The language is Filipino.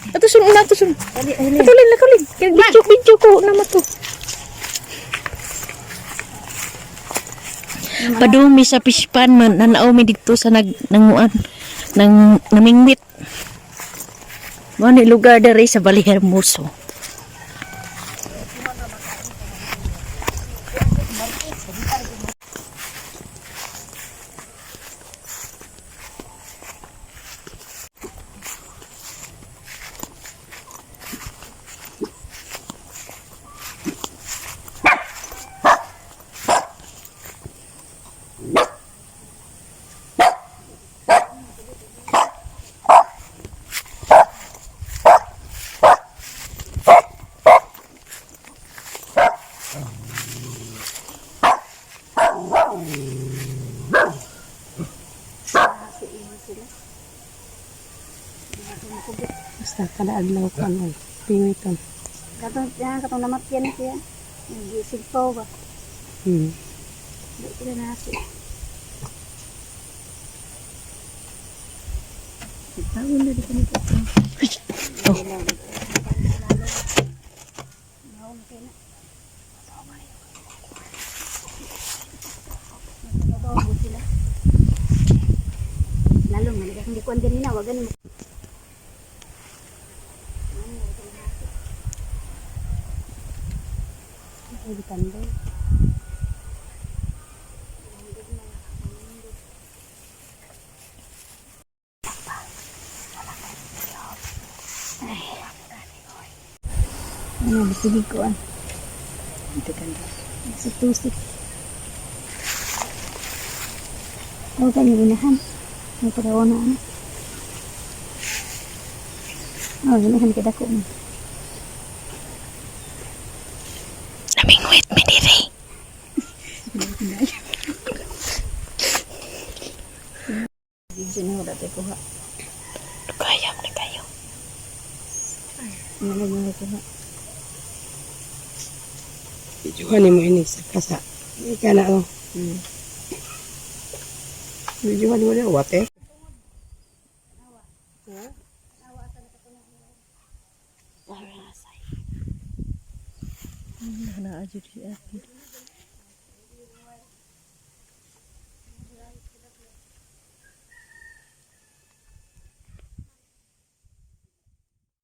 Ato sunod na, ato sunod. Dali, Katulin na, kulin. Video ko naman to. Padumi sa pispan man, nanaaw mi dito sa nanguan, namingwit. Mano lugar dari sa Bali Hermoso. Basta kada adlaw ko ano, pingiton. Katong namatyan siya. Nag-isigpaw ba? Hindi sila nasi. Sigpawin na dito nito. Oh. Lalo nga, hindi ko andyan nina, wag ganun. Ay, tanday. Ano, bisigig ko ah. Ito kanda. Tusik-tusik. Huwag ka niyo inahan. May pagawa na ano. Inahan kita ko. Namingwit mi diri. Video na wala tayo kuha. Lugayam na kayo. Ano na kuha. Videohan mo ini sa kasa. Ika na oh. Videohan mo na wate. Na aja di api.